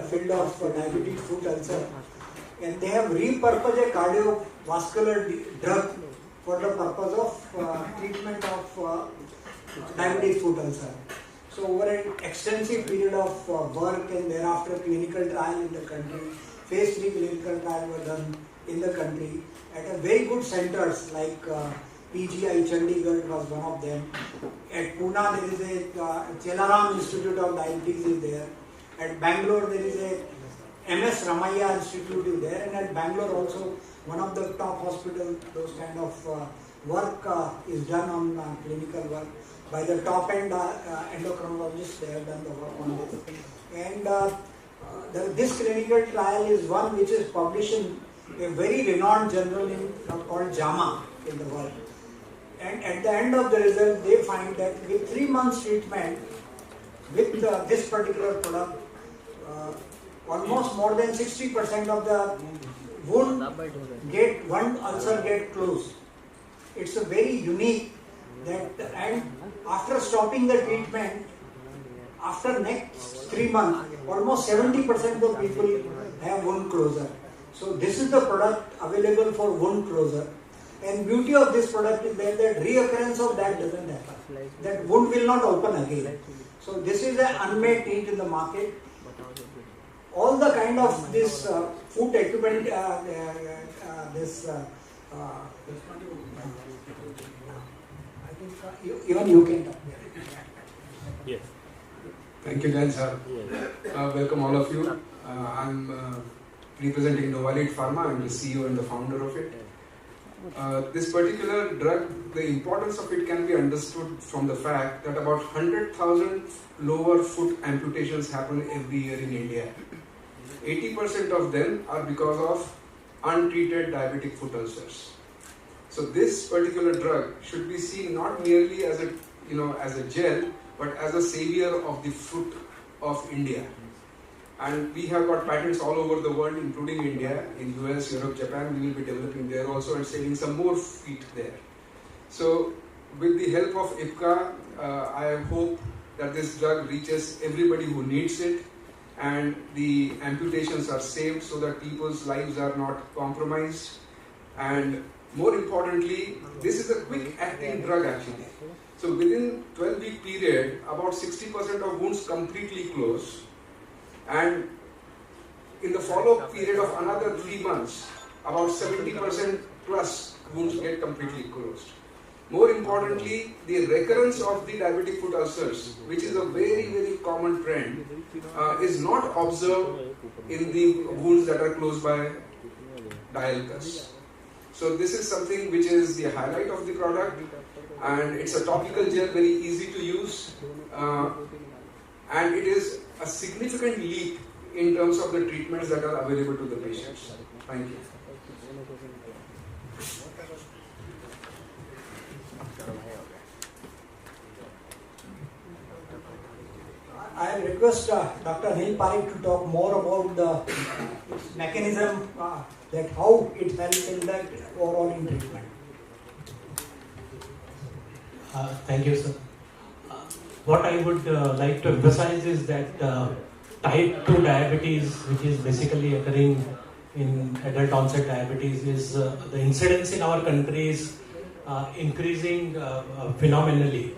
field of diabetic foot ulcer, and they have repurposed a cardiovascular drug for the purpose of treatment of diabetic foot ulcer. So over an extensive period of work and thereafter clinical trial in the country, phase 3 clinical trial were done in the country at a very good centers like PGI Chandigarh was one of them. At Pune there is a Jalaram Institute of Diabetes is there. At Bangalore there is a MS Ramaiah Institute is there, and at Bangalore also one of the top hospitals, those kind of work is done on clinical work by the top end endocrinologists. They have done the work on this, and this clinical trial is one which is published in a very renowned journal called JAMA in the world. And at the end of the result, they find that with 3 months treatment with this particular product, almost more than 60% of the wound ulcer get closed. It's a very unique that, and after stopping the treatment, after next 3 months, almost 70% of people have wound closure. So this is the product available for wound closure. And beauty of this product is that reoccurrence of that doesn't happen. That wound will not open again. So this is an unmet need in the market. All the kind of this foot equipment, even you can talk. Yes. Thank you, Jain sir. Welcome all of you. I'm representing Novalate Pharma. I'm the CEO and the founder of it. This particular drug, the importance of it can be understood from the fact that about 100,000 lower foot amputations happen every year in India. 80% of them are because of untreated diabetic foot ulcers. So this particular drug should be seen not merely as a gel, but as a savior of the foot of India. And we have got patents all over the world, including India, in US, Europe, Japan. We will be developing there also and saving some more feet there. So with the help of IPCA, I hope that this drug reaches everybody who needs it, and the amputations are saved so that people's lives are not compromised. And more importantly, this is a quick acting drug actually. So within 12-week period, about 60% of wounds completely close. And in the follow-up period of another 3 months, about 70% plus wounds get completely closed. More importantly, the recurrence of the diabetic foot ulcers, which is a very, very common trend, is not observed in the wounds that are closed by Diulcus. So this is something which is the highlight of the product, and it's a topical gel, very easy to use, and it is a significant leap in terms of the treatments that are available to the patients. Thank you. I request Dr. Anil Parekh to talk more about the mechanism, that how it helps in that overall in treatment. Thank you, sir. What I would like to emphasize is that type 2 diabetes, which is basically occurring in adult onset diabetes, is the incidence in our country is increasing phenomenally.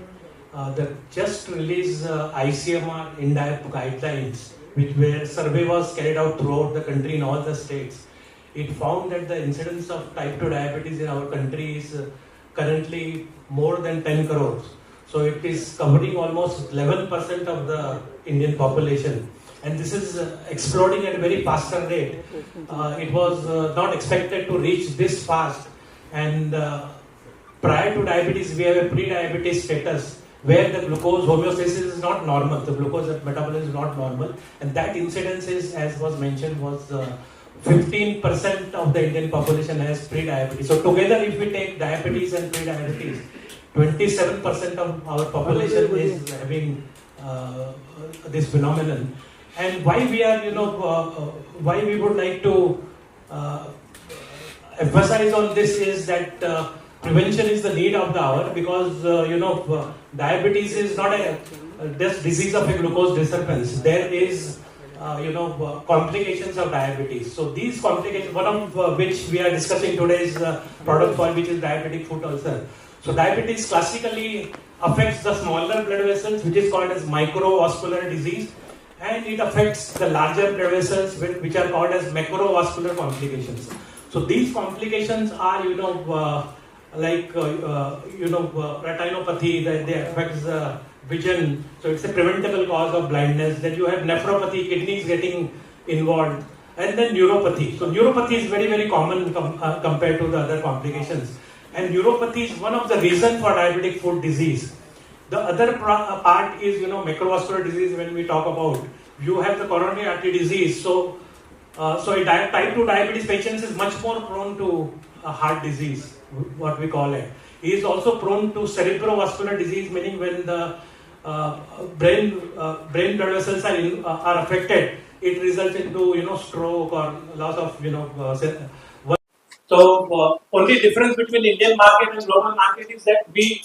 The just released ICMR in-depth guidelines, where survey was carried out throughout the country in all the states, it found that the incidence of type 2 diabetes in our country is currently more than 10 crores. So it is covering almost 11% of the Indian population. And this is exploding at a very faster rate. It was not expected to reach this fast. And prior to diabetes, we have a pre-diabetes status where the glucose homeostasis is not normal. The glucose metabolism is not normal. And that incidence is, as was mentioned, was 15% of the Indian population has pre-diabetes. So together, if we take diabetes and pre-diabetes, 27% of our population is having this phenomenon. And why we are, why we would like to emphasize on this is that prevention is the need of the hour, because diabetes is not a just disease of a glucose disturbance. There is complications of diabetes. So these complications, one of which we are discussing today is product for which is diabetic foot ulcer. So diabetes classically affects the smaller blood vessels, which is called as microvascular disease, and it affects the larger blood vessels, which are called as macrovascular complications. So these complications are, retinopathy, that they affect the vision. So it's a preventable cause of blindness. Then you have nephropathy, kidneys getting involved, and then neuropathy. So neuropathy is very, very common compared to the other complications. And neuropathy is one of the reasons for diabetic foot disease. The other part is, macrovascular disease. When we talk about, you have the coronary artery disease. So a type 2 diabetes patient is much more prone to heart disease, what we call it. He is also prone to cerebrovascular disease, meaning when the brain blood vessels are affected, it results into stroke or loss of only difference between Indian market and global market is that we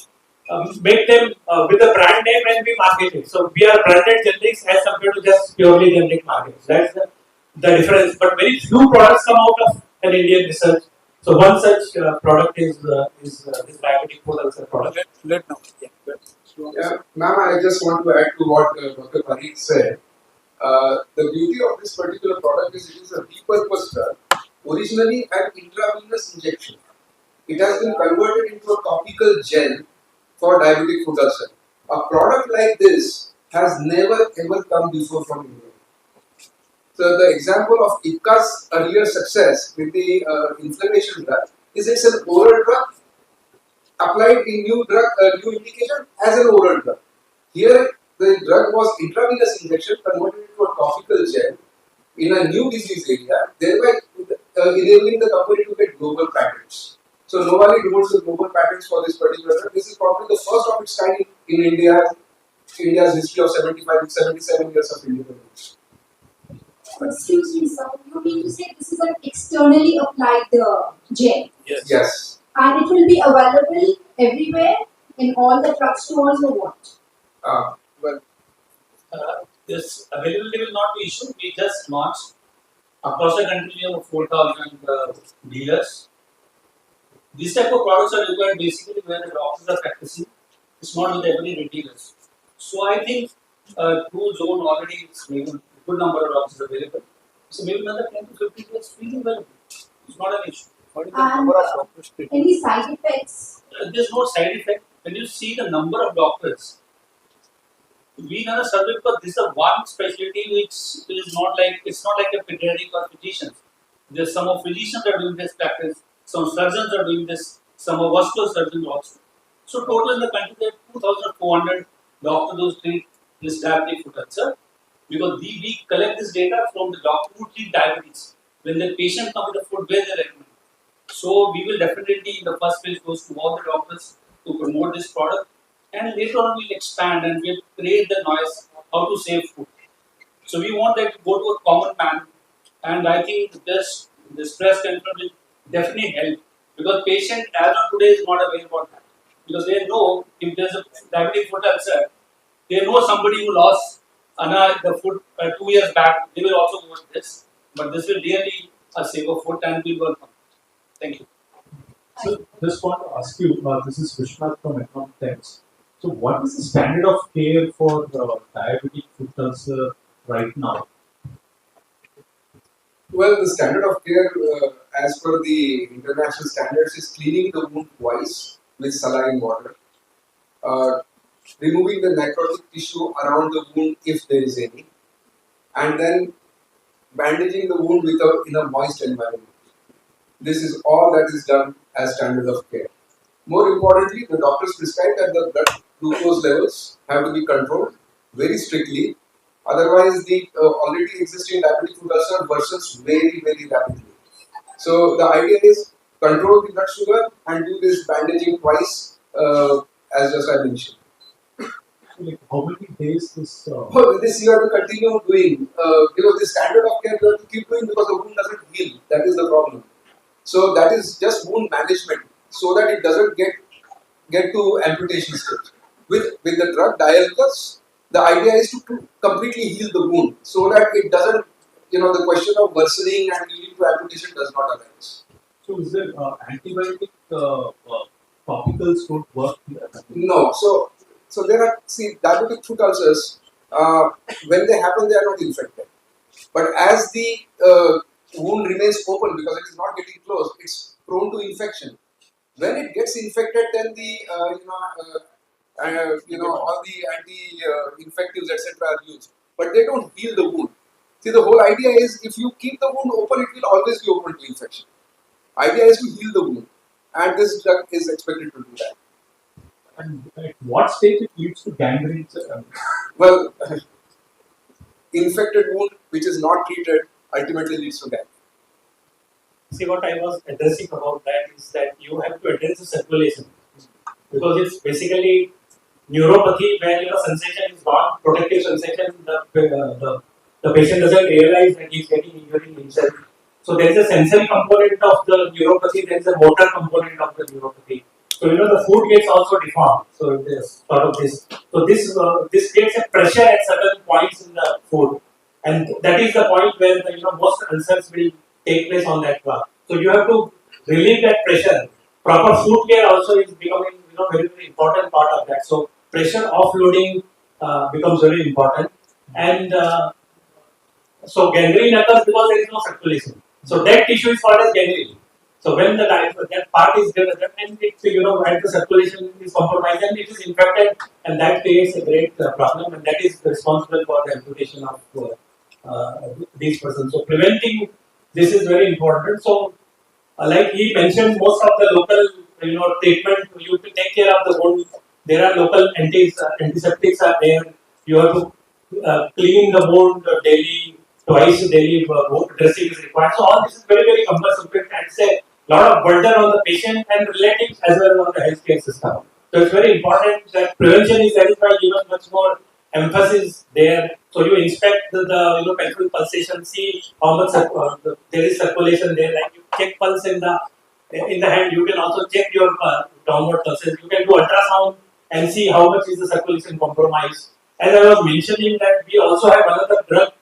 make them with a brand name and we market it. So we are branded generics as compared to just purely generic markets. That's the difference. But very few products come out of an Indian research. So one such product is diabetic foot ulcer product. Let now. Yeah, ma'am, I just want to add to what Dr. Parikh said. The beauty of this particular product is it is a repurposed drug, originally an intravenous injection. It has been converted into a topical gel for diabetic foot ulcer. A product like this has never ever come before from India. So the example of IPCA's earlier success with the inflammation drug is it's an oral drug applied in new indication as an oral drug. Here the drug was intravenous injection converted into a topical gel in a new disease area, thereby enabling the company to get global patents. So Novalid holds the global patents for this particular drug. This is probably the first of its kind in India's history of 77 years of independence. Excuse me, sir. You mean to say this is an externally applied gel? Yes. And it will be available everywhere in all the drugstores or what? Well, This availability will not be issued. We just launched across the country. We have 4,000 dealers. These type of products are required basically where the doctors are practicing. It's not with every retailers. So I think through zone already it's maybe a good number of doctors available. So maybe another 10 to 15 years freely available. It's not an issue. What is the number of doctors treated? Any side effects? There's no side effect. When you see the number of doctors, we done a survey because this is one specialty which is not like a pediatric or physicians. There's some of physicians are doing this practice, some surgeons are doing this, some of vascular surgeons also. So total in the country there are 2,400 doctors who treat this diabetic foot ulcer because we collect this data from the doctor who treat diabetes. When the patient comes with the foot, where they recommend. So we will definitely in the first phase goes to all the doctors to promote this product. And later on we'll expand and we'll create the noise how to save food. So we want that to go to a common man, and I think this press conference will definitely help because patient as of today is not aware about that because they know if there's a diabetic foot ulcer, they know somebody who lost the foot 2 years back. They will also go with this, but this will really save a foot and will work on it. Thank you. So, just want to ask you, this is Vishnath from Economic Times. So, what is the standard of care for diabetic foot ulcer right now? well, the standard of care, as per the international standards, is cleaning the wound twice with saline water, removing the necrotic tissue around the wound if there is any, and then bandaging the wound in a moist environment. This is all that is done as standard of care. More importantly, the doctors prescribe that the blood glucose levels have to be controlled very strictly. Otherwise, the already existing diabetic foot ulcer worsens very, very rapidly. So the idea is control the blood sugar and do this bandaging twice, as just I mentioned. Like how many days this? This you have to continue doing because the standard of care you have to keep doing because the wound doesn't heal. That is the problem. So that is just wound management, so that it doesn't get to amputation stage. With the drug Diulcus, The idea is to completely heal the wound so that it doesn't, the question of worsening and leading to amputation does not arise. So is there antibiotic topicals don't work here? No, so there are, diabetic foot ulcers, when they happen, they are not infected. But as the wound remains open because it is not getting closed, it's prone to infection. When it gets infected, then the all the anti-infectives etc. are used, but they don't heal the wound. See, the whole idea is if you keep the wound open, it will always be open to infection. Idea is to heal the wound, and this drug is expected to do that. And at what stage it leads to gangrene? Well, infected wound which is not treated ultimately leads to gangrene. See, what I was addressing about that is that you have to address the circulation because it's basically neuropathy where sensation is gone, protective sensation. The patient doesn't realize that he's getting injury himself. So there is a sensory component of the neuropathy. There is a motor component of the neuropathy. So the foot gets also deformed. So there's sort of this. So this creates a pressure at certain points in the foot, and that is the point where most ulcers will take place on that part. So you have to relieve that pressure. Proper foot care also is becoming very, very important part of that. So pressure offloading becomes very important, and so gangrene occurs because there is no circulation. So that tissue is called as gangrene. So when that part is there, and it, and the circulation is compromised and it is infected, and that creates a great problem, and that is responsible for the amputation of these persons. So preventing this is very important. So like he mentioned, most of the local treatment, you can take care of the wound. There are local antiseptics are there. You have to clean the wound daily, twice daily. Wound dressing is required. So all this is very, very cumbersome and say lot of burden on the patient and relatives as well as on the healthcare system. So it's very important that prevention is satisfied, much more emphasis there. So you inspect the painful pulsation, see how much there is circulation there. Like you check pulse in the hand, you can also check your downward pulses. You can do ultrasound and see how much is the circulation compromised. As I was mentioning that we also have another drug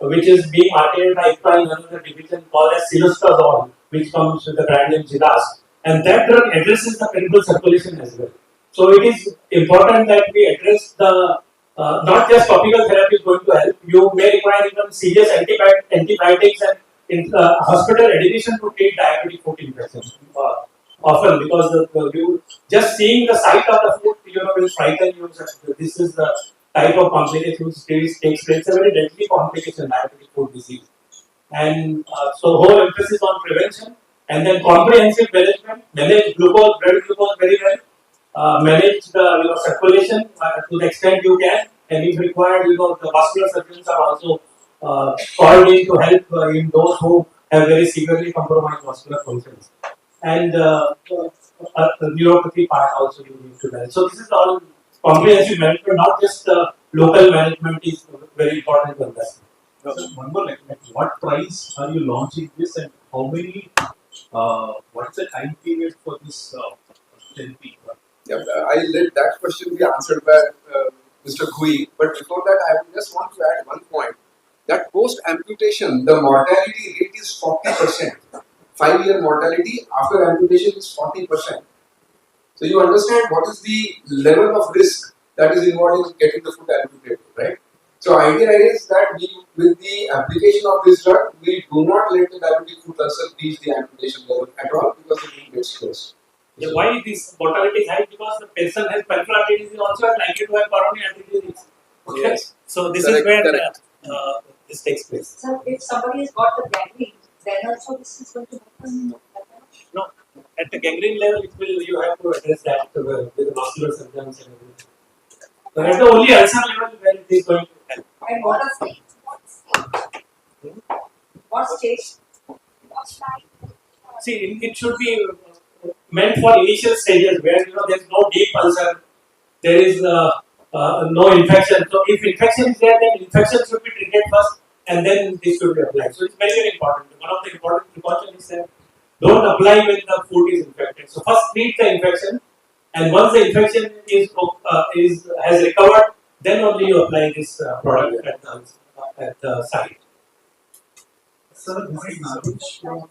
which is being marketed by IPCA in another division called as Diulcus, which comes with the brand name Diulcus, and that drug addresses the peripheral circulation as well. So it is important that we address the not just topical therapy is going to help. You may require even serious antibiotics and hospital admission to treat diabetic foot infection often because you just seeing the site of the foot will frighten you. This is the type of complications which takes place. It's a very deadly complication, diabetic foot disease. And so whole emphasis on prevention and then comprehensive management, manage blood glucose very well, manage the circulation to the extent you can, and if required, the vascular surgeons are also called in to help in those who have very severely compromised vascular functions. And the neuropathy part also you need to manage. So this is all comprehensive management, not just local management is very important to understand. One more, at what price are you launching this, and how many? What is the time period for this therapy? Yeah, I let that question be answered by Mr. Gui. But before that, I just want to add one point. That post amputation, the mortality rate is 40%. 5-year mortality after amputation is 40%. So you understand what is the level of risk that is involved in getting the foot amputated, right? So idea is that with the application of this drug, we do not let the diabetic foot ulcer reach the amputation level at all because the wound gets closed. Yeah, why this mortality is high? Because the person has peripheral artery disease also and likely to have coronary artery disease. Okay. Yes. So this is where this takes place. So if somebody has got the gangrene, then also this is going to happen. No, at the gangrene level, you have to address that with the vascular surgeons and everything. But at the only ulcer level where it is going to help. And what are stage? What stage? See, it should be meant for initial stages where there is no deep ulcer, there is no infection. So if infection is there, then infection should be treated first, and then this should be applied. So it's very, very important. One of the important precautions is that don't apply when the foot is infected. So first treat the infection, and once the infection has recovered, then only you apply this product at the site. Sir, this is Nagesh from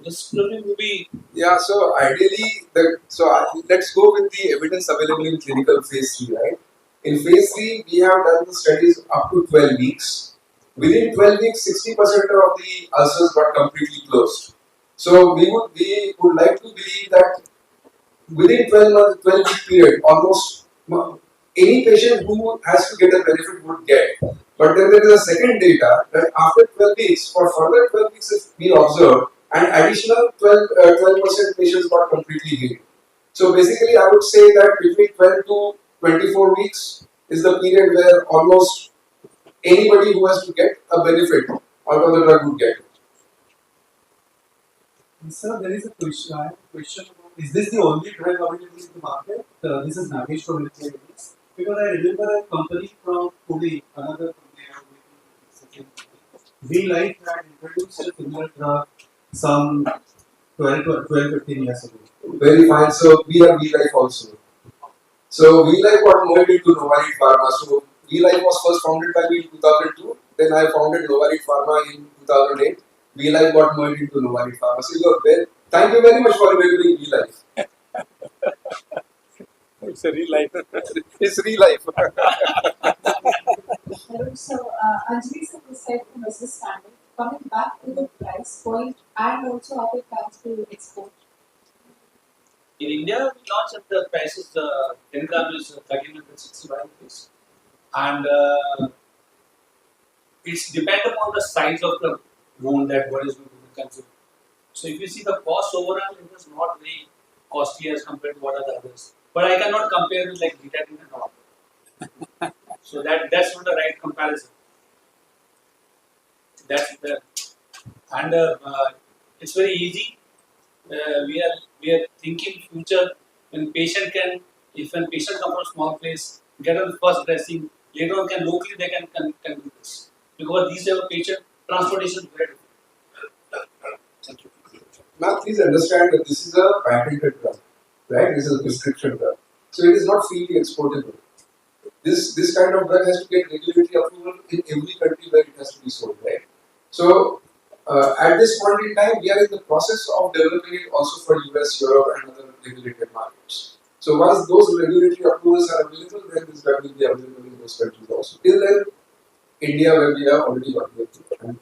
This will be Yeah, so ideally, let's go with the evidence available in clinical phase 3, right? In phase 3, we have done the studies up to 12 weeks. Within 12 weeks, 60% of the ulcers got completely closed. So we would like to believe that within 12 months, 12 week period, almost any patient who has to get a benefit would get. But then there is a second data that after 12 weeks, for further 12 weeks, if we observe, an additional 12% patients got completely healed. So basically, I would say that between 12 to 24 weeks is the period where almost anybody who has to get a benefit out of the drug would get. Sir, there is a question. I have a question about, is this the only drug available in the market? This is Nagesh from IPCA. Because I remember a company from Pune, another company, we like had introduced a similar drug some 12, 15 years ago. Very fine. So we have V-Life also. So V-Life got merged into Novartis Pharma. So V-Life was first founded by me in 2002. Then I founded Novartis Pharma in 2008. V-Life got merged into Novartis Pharma. So you are very, thank you very much for remembering V-Life. It's a real life. It's V-Life. Hello, so Anjali sir said from business standard, coming back to the price point and also how it comes to export. in India. We launched at the prices. 10 gram is 1365 rupees, and it's dependent upon the size of the wound that what is going to be consumed. So if you see the cost overall, it is not very costly as compared to what are the others. But I cannot compare with like Betadine and all. So that's not the right comparison. That's the and it's very easy. We are thinking future when patient can, if when patient come from a small place, get on the first dressing, later on can locally they can do this, because these are patient transportation is very difficult. Thank you. Now please understand that this is a patented drug, right? This is a prescription drug. So it is not freely exportable. This kind of drug has to get regulatory approval in every country where it has to be sold, right? So at this point in time, we are in the process of developing it also for US, Europe, and other regulated markets. So once those regulatory approvals are available, then this drug will be available in those countries also. Till then, India, where we have already got the approval.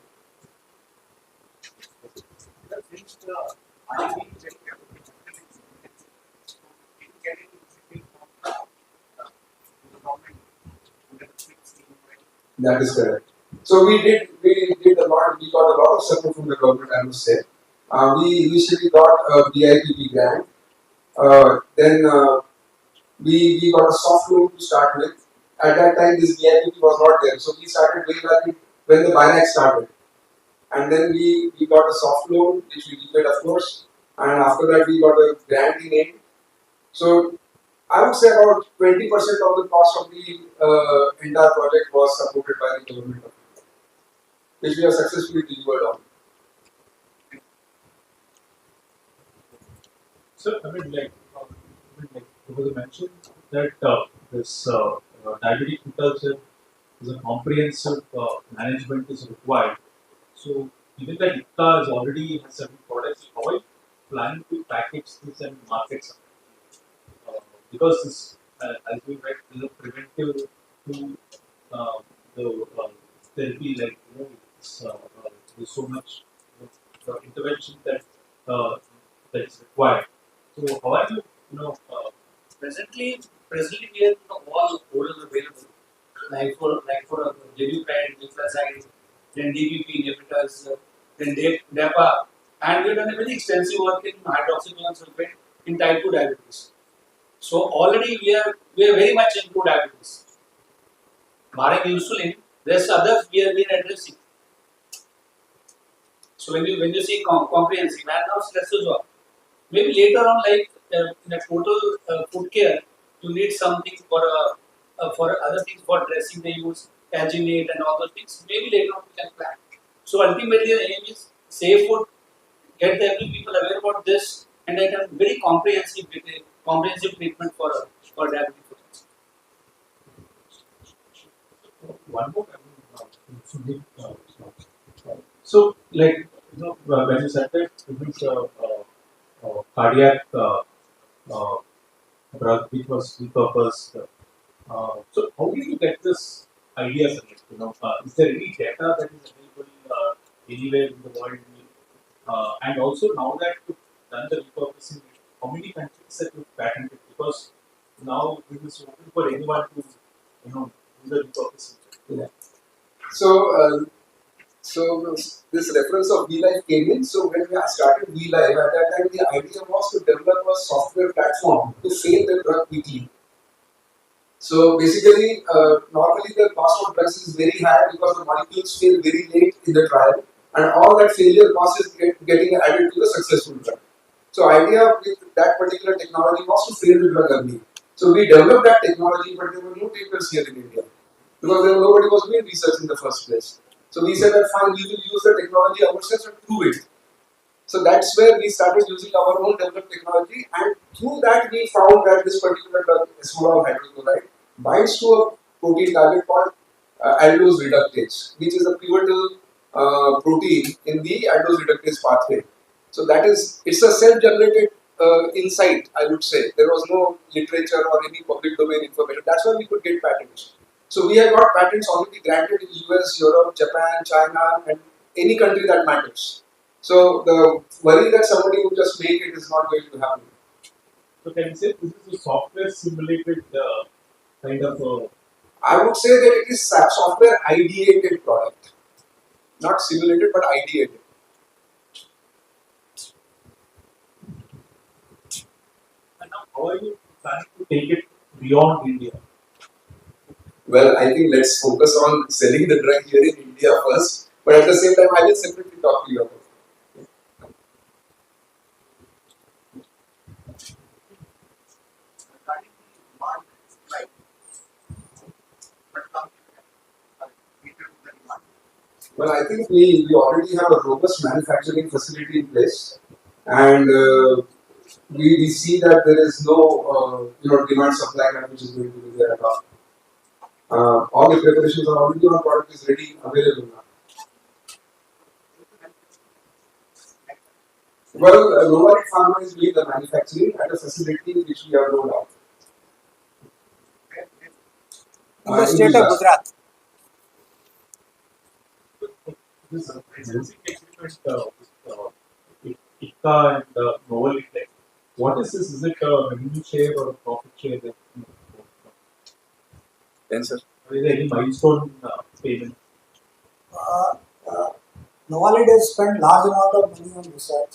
That is correct. So we did a lot. We got a lot of support from the government, I must say. We initially got a BIPP grant. Then we got a soft loan to start with. At that time, this BIPP was not there, so we started way back when the BINAC started. And then we got a soft loan, which we repaid, of course. And after that, we got a grant in aid. So I would say about 20% of the cost of the entire project was supported by the government of India, which we have successfully delivered on. So, I mean, like you mentioned that this diabetic foot ulcer is a comprehensive management is required. So, even that IPCA is already has certain products, how are you planning to package this and market some? Because this, as we read, is a preventive to the therapy, like there's so much intervention that that is required. So how are you, Presently we have all orals available, like for Diulcus, Diulcus, then DPP inhibitors, then DAPA, and we have done a very extensive work in hydroxyquinone sulfate in type 2 diabetes. So already we are very much into diabetes. Barring insulin, there's others we have been addressing. So when you see comprehensive, and now let's do maybe later on, like in a total food care, you need something for other things for dressing. They use alginate and all those things. Maybe later on we can plan. So ultimately the aim is save food, get the every people aware about this, and I can very comprehensive with comprehensive treatment for diabetic foot ulcer. One more. So, like, when you said that it is cardiac uh, drug which was repurposed, so how did you get this idea, sir? Is there any data that is available anywhere in the world? And also, now that you've done the repurposing, how many countries that you've patented? Because now this is open for anyone to, do the repurposing. Yeah. So, this reference of VLife came in. So when I started VLife, at that time the idea was to develop a software platform to fail the drug quickly. So basically, normally the cost of drugs is very high because the molecules fail very late in the trial, and all that failure cost is getting added to the successful drug. So idea with that particular technology was to fail the drug early. So we developed that technology, but there were no takers here in India because nobody was doing research in the first place. So we said that fine, we will use the technology ourselves and prove it. So that's where we started using our own developed technology, and through that we found that this particular drug, esmolol hydrochloride, binds to a protein target called aldose reductase, which is a pivotal protein in the aldose reductase pathway. So that is, it's a self-generated insight, I would say. There was no literature or any public domain information. That's why we could get patents. So we have got patents already granted in US, Europe, Japan, China, and any country that matters. So the worry that somebody would just make it is not going to happen. So can you say this is a software simulated kind of? I would say that it is software ideated product, not simulated but ideated. And now, how are you planning to take it beyond India? Well, I think let's focus on selling the drug here in India first, but at the same time, I will separately talk to you about it. Well, I think we already have a robust manufacturing facility in place, and we see that there is no demand supply gap which is going to be there at all. All the preparations are already on, product is ready, available now. Well, Novartis Pharma is doing the manufacturing at a facility which we have rolled out. In the state of Gujarat. This licensing agreement with IPCA and Novartis, like, what is this? Is it a revenue share or a profit share? Yes, sir. Or is there any milestone payment? Novartis has spent large amount of money on research.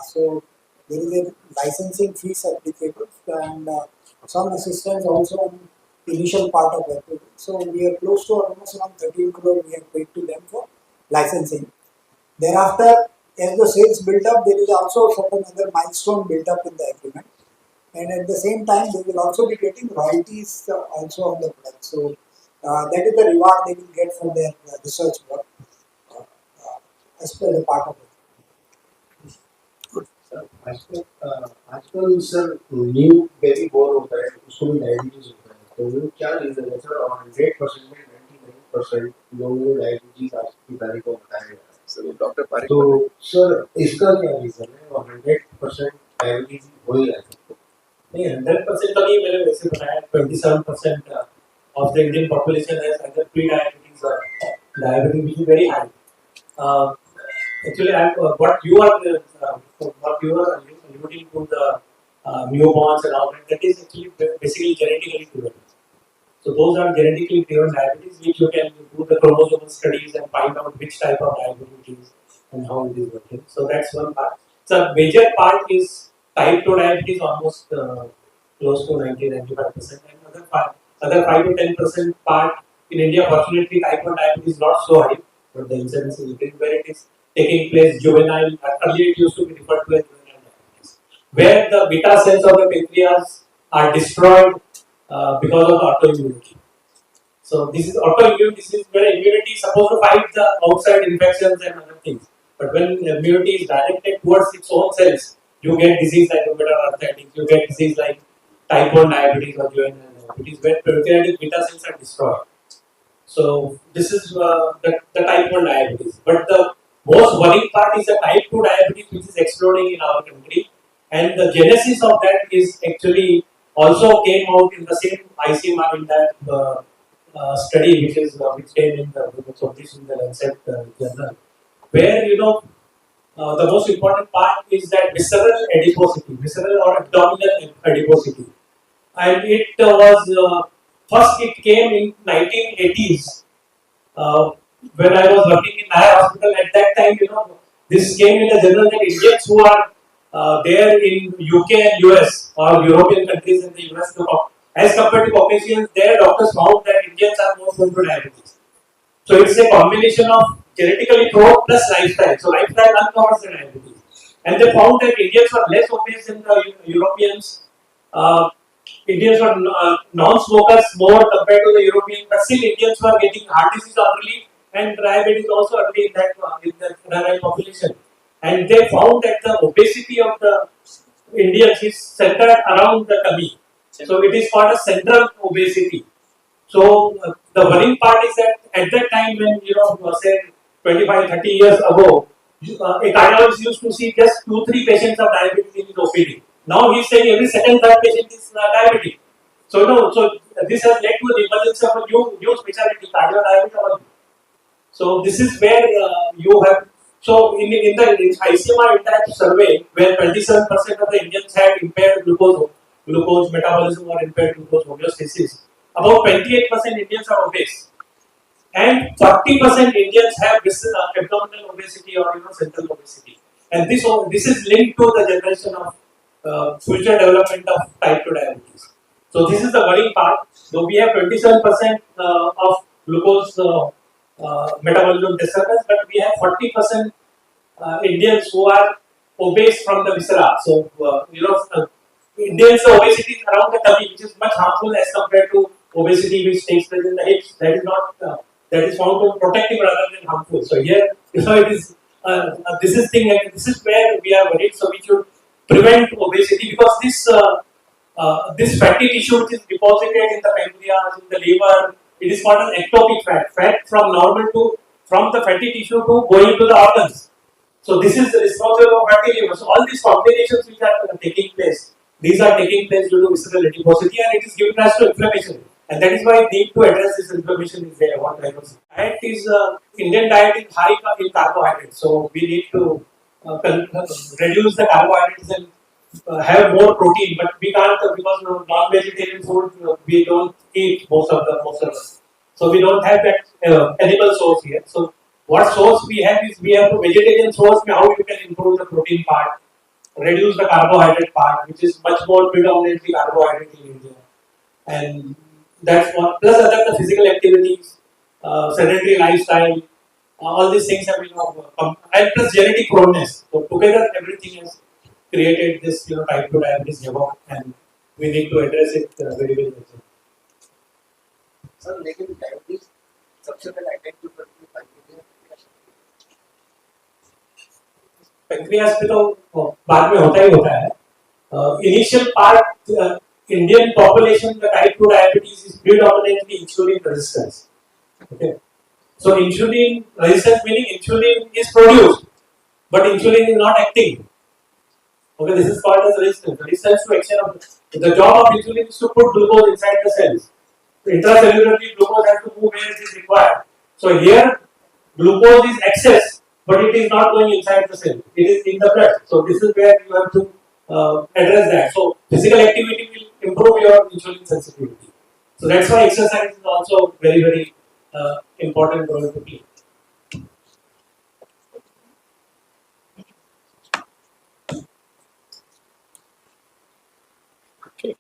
So there is a licensing fees applicable and some assistance also on initial part of it. So we are close to almost around 13 crore we have paid to them for licensing. Thereafter, as the sales build up, there is also certain other milestone built up in the agreement. And at the same time, they will also be getting royalties also on the product. So that is the reward they will get from their research work as per the part of it. आजकल sir new baby born होता है उसको भी diabetes होता है तो वो क्या रीजन है सर 100% में 99% लोगों को डायबिटीज आज की तारीख को बताया गया है सर डॉक्टर तो सर इसका क्या रीजन है और 100% डायबिटीज हो ही जाता नहीं 100% तो नहीं मैंने वैसे बताया 27% of the Indian population has either pre-diabetes or diabetes which is very high. Actually, what you are alluding to the newborns and all that is actually basically genetically driven. So those are genetically driven diabetes which you can do the chromosomal studies and find out which type of diabetes it is and how it is working. So that's one part. So major part is type 2 diabetes, almost close to 90-95%, and other 5 to 10% part in India. Fortunately, type 1 diabetes is not so high, but the incidence is where it is taking place juvenile. Earlier it used to be referred to as juvenile diabetes, where the beta cells of the pancreas are destroyed because of autoimmunity. So this is autoimmune. This is where immunity is supposed to fight the outside infections and other things. But when immunity is directed towards its own cells, you get disease like rheumatoid arthritis, you get disease like type 1 diabetes or juvenile diabetes, where pancreatic beta cells are destroyed. So this is the type 1 diabetes. But the most worrying part is the type 2 diabetes, which is exploding in our country. And the genesis of that is actually also came out in the same ICMR in that study, which came in the published in the Lancet journal, where the most important part is that visceral adiposity, visceral or abdominal adiposity, and it was first it came in 1980s when I was working in Naya Hospital. At that time, this came in the journal that Indians who are there in UK and US or European countries in the US, as compared to Caucasians, their doctors found that Indians are more prone to diabetes. So it's a combination of genetically prone plus lifestyle. So lifestyle uncovers the diabetes. And they found that Indians were less obese than the Europeans. Indians were non-smokers more compared to the European, but still Indians were getting heart disease early and diabetes also early in the rural population. And they found that the obesity of the Indians is centered around the tummy. So it is called a central obesity. So the worrying part is that at that time when say 25, 30 years ago, a cardiologist used to see just 2-3 patients of diabetes in his OPD. Now he is saying every second, third patient is diabetic. So this has led to the emergence of a new specialty, cardiodiabetes. So this is where you have. So in the ICMR interactive survey, where 27% of the Indians had impaired glucose metabolism or impaired glucose homeostasis, about 28% Indians are obese, and 40% Indians have abdominal obesity or central obesity, and this is linked to the generation of future development of type 2 diabetes. So this is the worrying part. So we have 27% of glucose metabolism disorders, but we have 40% Indians who are obese from the viscera. So Indians obesity is around the tummy, which is much harmful as compared to obesity which takes place in the hips. That is not that is found to be protective rather than harmful. So here it is this is thing, and this is where we are worried. So we should prevent obesity, because this fatty tissue which is deposited in the pancreas, in the liver, it is called an ectopic fat from the fatty tissue to going to the organs. So this is the responsible for fatty liver. So all these complications which are taking place, these are taking place due to visceral adiposity, and it is giving rise to inflammation. And that is why the need to address this inflammation is there. One type of diet is Indian diet is high in carbohydrates, so we need to reduce the carbohydrates and have more protein. But we can't, because non-vegetarian food we don't eat most of us. So we don't have that animal source here. So what source we have is we have a vegetarian source. How you can improve the protein part, reduce the carbohydrate part, which is much more predominantly carbohydrate in India, and that's one. Plus other physical activities, sedentary lifestyle, all these things have and plus genetic proneness. So together everything has created this type 2 diabetes havoc, and we need to address it very very well. Sir लेकिन diabetes सबसे पहले identify करती है pancreas पे तो बाद में होता ही होता है. Initial part, Indian population, the type 2 diabetes is predominantly insulin resistance. Okay, so insulin resistance meaning insulin is produced, but insulin is not acting. Okay, this is called as resistance. Resistance to action of the job of insulin is to put glucose inside the cells. Intracellularly, glucose has to move where it is required. So here, glucose is excess, but it is not going inside the cell. It is in the blood. So this is where you have to address that. So physical activity will improve your insulin sensitivity. So that's why exercise is also very very important role to play.